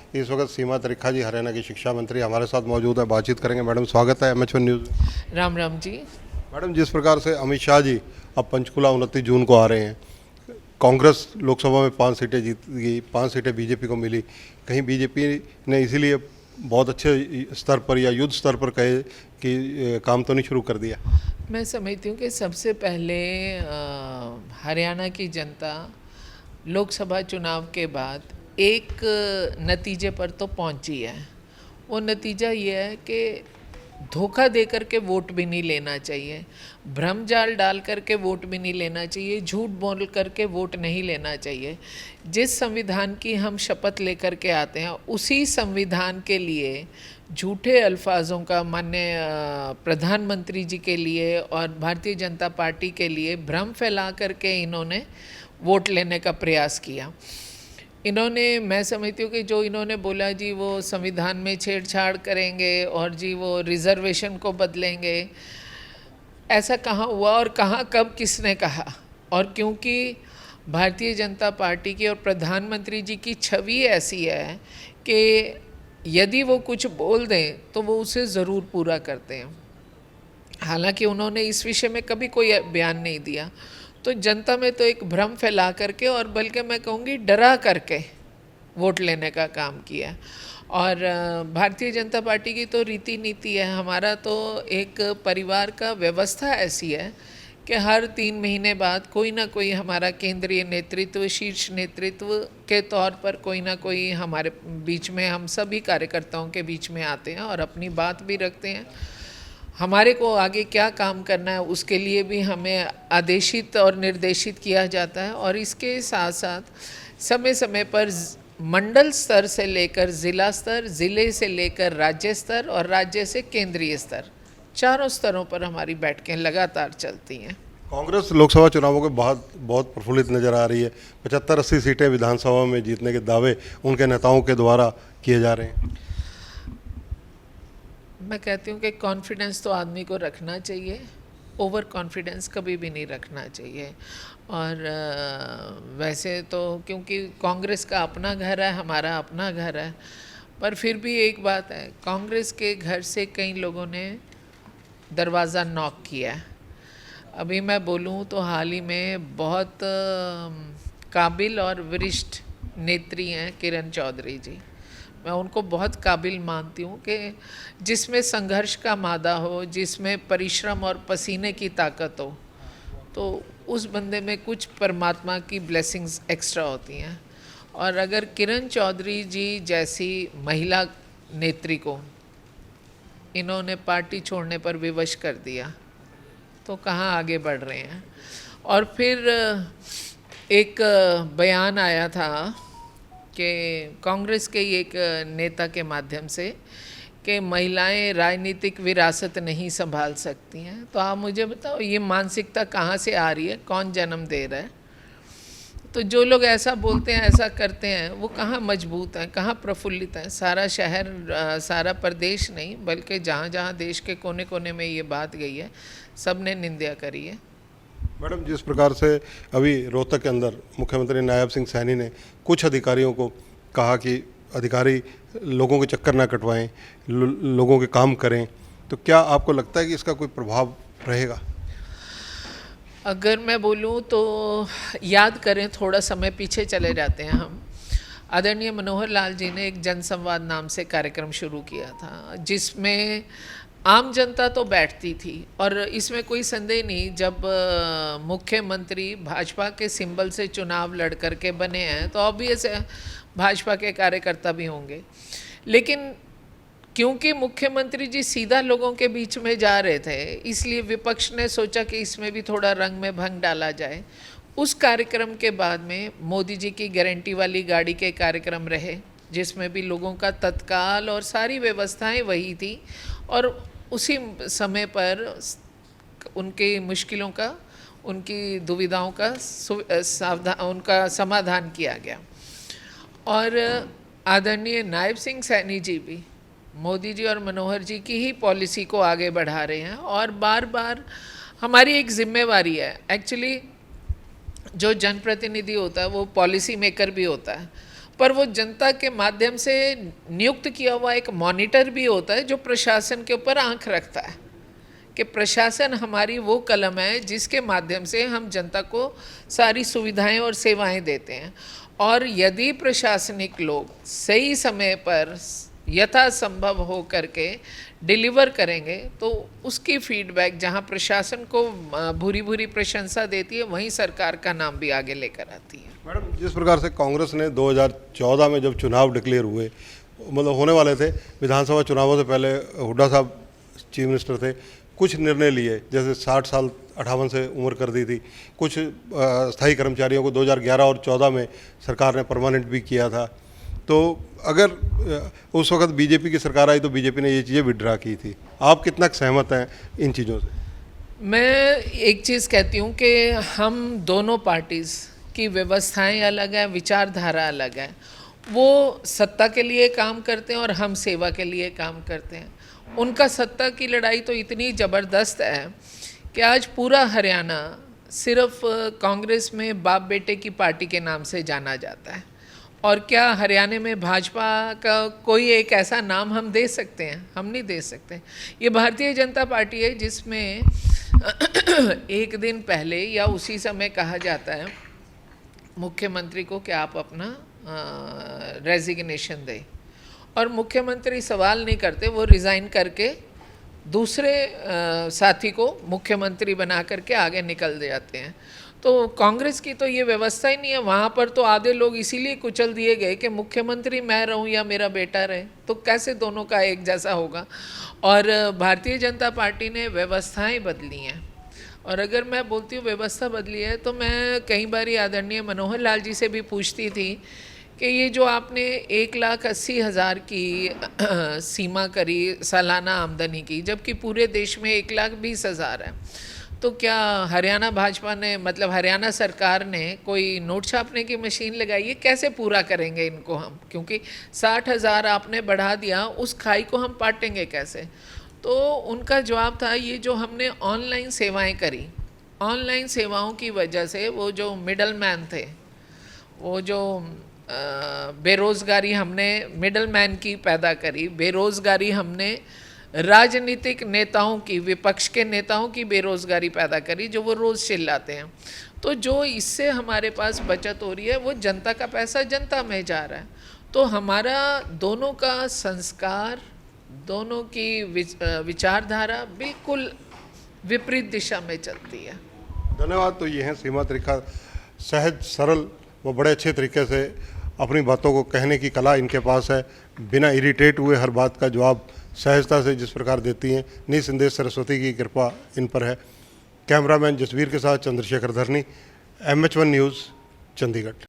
इस वक्त सीमा त्रिखा जी हरियाणा की शिक्षा मंत्री हमारे साथ मौजूद है, बातचीत करेंगे। मैडम स्वागत है MH1 न्यूज़ में। राम राम जी। मैडम, जिस प्रकार से अमित शाह जी अब पंचकुला 29 जून को आ रहे हैं, कांग्रेस लोकसभा में 5 सीटें जीत गई, 5 सीटें बीजेपी को मिली। कहीं बीजेपी ने इसीलिए बहुत अच्छे स्तर पर या युद्ध स्तर पर कहे कि काम तो नहीं शुरू कर दिया? मैं समझती हूँ कि सबसे पहले हरियाणा की जनता लोकसभा चुनाव के बाद एक नतीजे पर तो पहुँची है। वो नतीजा ये है कि धोखा दे करके वोट भी नहीं लेना चाहिए, भ्रम जाल डाल करके वोट भी नहीं लेना चाहिए, झूठ बोल करके वोट नहीं लेना चाहिए। जिस संविधान की हम शपथ लेकर के आते हैं उसी संविधान के लिए झूठे अल्फाजों का माननीय प्रधानमंत्री जी के लिए और भारतीय जनता पार्टी के लिए भ्रम फैला करके इन्होंने वोट लेने का प्रयास किया। इन्होंने, मैं समझती हूँ कि जो इन्होंने बोला जी वो संविधान में छेड़छाड़ करेंगे और जी वो रिजर्वेशन को बदलेंगे, ऐसा कहाँ हुआ और कहाँ कब किसने कहा? और क्योंकि भारतीय जनता पार्टी की और प्रधानमंत्री जी की छवि ऐसी है कि यदि वो कुछ बोल दें तो वो उसे ज़रूर पूरा करते हैं। हालांकि उन्होंने इस विषय में कभी कोई बयान नहीं दिया, तो जनता में तो एक भ्रम फैला करके और बल्कि मैं कहूँगी डरा करके वोट लेने का काम किया। और भारतीय जनता पार्टी की तो रीति नीति है, हमारा तो एक परिवार का व्यवस्था ऐसी है कि हर 3 महीने बाद कोई ना कोई हमारा केंद्रीय नेतृत्व, शीर्ष नेतृत्व के तौर पर कोई ना कोई हमारे बीच में, हम सभी कार्यकर्ताओं के बीच में आते हैं और अपनी बात भी रखते हैं। हमारे को आगे क्या काम करना है उसके लिए भी हमें आदेशित और निर्देशित किया जाता है। और इसके साथ साथ समय समय पर मंडल स्तर से लेकर ज़िला स्तर, ज़िले से लेकर राज्य स्तर और राज्य से केंद्रीय स्तर, चारों स्तरों पर हमारी बैठकें लगातार चलती हैं। कांग्रेस लोकसभा चुनावों के बाद बहुत प्रफुल्लित नजर आ रही है। 75-80 सीटें विधानसभा में जीतने के दावे उनके नेताओं के द्वारा किए जा रहे हैं। मैं कहती हूँ कि कॉन्फिडेंस तो आदमी को रखना चाहिए, ओवर कॉन्फिडेंस कभी भी नहीं रखना चाहिए। और वैसे तो क्योंकि कांग्रेस का अपना घर है, हमारा अपना घर है, पर फिर भी एक बात है, कांग्रेस के घर से कई लोगों ने दरवाज़ा नॉक किया है। अभी मैं बोलूँ तो हाल ही में बहुत काबिल और वरिष्ठ नेत्री हैं किरण चौधरी जी। मैं उनको बहुत काबिल मानती हूँ कि जिसमें संघर्ष का मादा हो, जिसमें परिश्रम और पसीने की ताकत हो, तो उस बंदे में कुछ परमात्मा की ब्लेसिंग्स एक्स्ट्रा होती हैं। और अगर किरण चौधरी जी जैसी महिला नेत्री को इन्होंने पार्टी छोड़ने पर विवश कर दिया तो कहाँ आगे बढ़ रहे हैं। और फिर एक बयान आया था कि कांग्रेस के एक नेता के माध्यम से कि महिलाएं राजनीतिक विरासत नहीं संभाल सकती हैं। तो आप मुझे बताओ ये मानसिकता कहाँ से आ रही है, कौन जन्म दे रहा है? तो जो लोग ऐसा बोलते हैं, ऐसा करते हैं, वो कहाँ मजबूत हैं, कहाँ प्रफुल्लित हैं? सारा शहर, सारा प्रदेश नहीं बल्कि जहाँ जहाँ देश के कोने कोने में ये बात गई है, सब ने निंदा करी है। मैडम, जिस प्रकार से अभी रोहतक के अंदर मुख्यमंत्री नायब सिंह सैनी ने कुछ अधिकारियों को कहा कि अधिकारी लोगों के चक्कर ना कटवाएं, लोगों के काम करें, तो क्या आपको लगता है कि इसका कोई प्रभाव रहेगा? अगर मैं बोलूँ तो याद करें, थोड़ा समय पीछे चले जाते हैं हम। आदरणीय मनोहर लाल जी ने एक जनसंवाद नाम से कार्यक्रम शुरू किया था, जिसमें आम जनता तो बैठती थी और इसमें कोई संदेह नहीं, जब मुख्यमंत्री भाजपा के सिंबल से चुनाव लड़ कर के बने हैं तो ऑब्वियस है भाजपा के कार्यकर्ता भी होंगे। लेकिन क्योंकि मुख्यमंत्री जी सीधा लोगों के बीच में जा रहे थे, इसलिए विपक्ष ने सोचा कि इसमें भी थोड़ा रंग में भंग डाला जाए। उस कार्यक्रम के बाद में मोदी जी की गारंटी वाली गाड़ी के कार्यक्रम रहे, जिसमें भी लोगों का तत्काल और सारी व्यवस्थाएं वही थी और उसी समय पर उनकी मुश्किलों का, उनकी दुविधाओं का उनका समाधान किया गया। और आदरणीय नायब सिंह सैनी जी भी मोदी जी और मनोहर जी की ही पॉलिसी को आगे बढ़ा रहे हैं। और बार बार हमारी एक जिम्मेवारी है, एक्चुअली जो जनप्रतिनिधि होता है वो पॉलिसी मेकर भी होता है। पर वो जनता के माध्यम से नियुक्त किया हुआ एक मॉनिटर भी होता है जो प्रशासन के ऊपर आंख रखता है कि प्रशासन हमारी वो कलम है जिसके माध्यम से हम जनता को सारी सुविधाएं और सेवाएं देते हैं। और यदि प्रशासनिक लोग सही समय पर यथासंभव हो करके डिलीवर करेंगे तो उसकी फीडबैक जहां प्रशासन को भूरी भूरी प्रशंसा देती है, वहीं सरकार का नाम भी आगे लेकर आती है। मैडम, जिस प्रकार से कांग्रेस ने 2014 में जब चुनाव डिक्लेयर हुए, मतलब होने वाले थे, विधानसभा चुनावों से पहले हुड्डा साहब चीफ मिनिस्टर थे, कुछ निर्णय लिए, जैसे 60 साल 58 से उम्र कर दी थी, कुछ स्थायी कर्मचारियों को 2011 और 14 में सरकार ने परमानेंट भी किया था। तो अगर उस वक्त बीजेपी की सरकार आई तो बीजेपी ने ये चीज़ें विड्रा की थी, आप कितना सहमत हैं इन चीज़ों से? मैं एक चीज़ कहती हूँ कि हम दोनों पार्टीज़ की व्यवस्थाएं अलग है, विचारधारा अलग है। वो सत्ता के लिए काम करते हैं और हम सेवा के लिए काम करते हैं। उनका सत्ता की लड़ाई तो इतनी ज़बरदस्त है कि आज पूरा हरियाणा सिर्फ कांग्रेस में बाप बेटे की पार्टी के नाम से जाना जाता है। और क्या हरियाणा में भाजपा का कोई एक ऐसा नाम हम दे सकते हैं? हम नहीं दे सकते। ये भारतीय जनता पार्टी है जिसमें एक दिन पहले या उसी समय कहा जाता है मुख्यमंत्री को कि आप अपना रेजिग्नेशन दें, और मुख्यमंत्री सवाल नहीं करते, वो रिज़ाइन करके दूसरे साथी को मुख्यमंत्री बना करके आगे निकल जाते हैं। तो कांग्रेस की तो ये व्यवस्था ही नहीं है। वहाँ पर तो आधे लोग इसीलिए कुचल दिए गए कि मुख्यमंत्री मैं रहूँ या मेरा बेटा रहे, तो कैसे दोनों का एक जैसा होगा। और भारतीय जनता पार्टी ने व्यवस्थाएं बदली हैं, और अगर मैं बोलती हूँ व्यवस्था बदली है तो मैं कई बार आदरणीय मनोहर लाल जी से भी पूछती थी कि ये जो आपने 1,80,000 की सीमा करी सालाना आमदनी की, जबकि पूरे देश में 1,20,000 है, तो क्या हरियाणा भाजपा ने, मतलब हरियाणा सरकार ने कोई नोट छापने की मशीन लगाई है? कैसे पूरा करेंगे इनको हम? क्योंकि 60,000 आपने बढ़ा दिया, उस खाई को हम पाटेंगे कैसे? तो उनका जवाब था ये जो हमने ऑनलाइन सेवाएं करी, ऑनलाइन सेवाओं की वजह से वो जो मिडल मैन थे, वो जो बेरोज़गारी हमने मिडल मैन की पैदा करी, बेरोज़गारी हमने राजनीतिक नेताओं की, विपक्ष के नेताओं की बेरोज़गारी पैदा करी जो वो रोज़ चिल्लाते हैं। तो जो इससे हमारे पास बचत हो रही है वो जनता का पैसा जनता में जा रहा है। तो हमारा दोनों का संस्कार, दोनों की विचारधारा बिल्कुल विपरीत दिशा में चलती है। धन्यवाद। तो ये हैं सीमा त्रिखा, सहज सरल व बड़े अच्छे तरीके से अपनी बातों को कहने की कला इनके पास है, बिना इरिटेट हुए हर बात का जवाब सहजता से जिस प्रकार देती हैं, निसंदेह सरस्वती की कृपा इन पर है। कैमरामैन जसवीर के साथ चंद्रशेखर धरनी, MH1 न्यूज़, चंडीगढ़।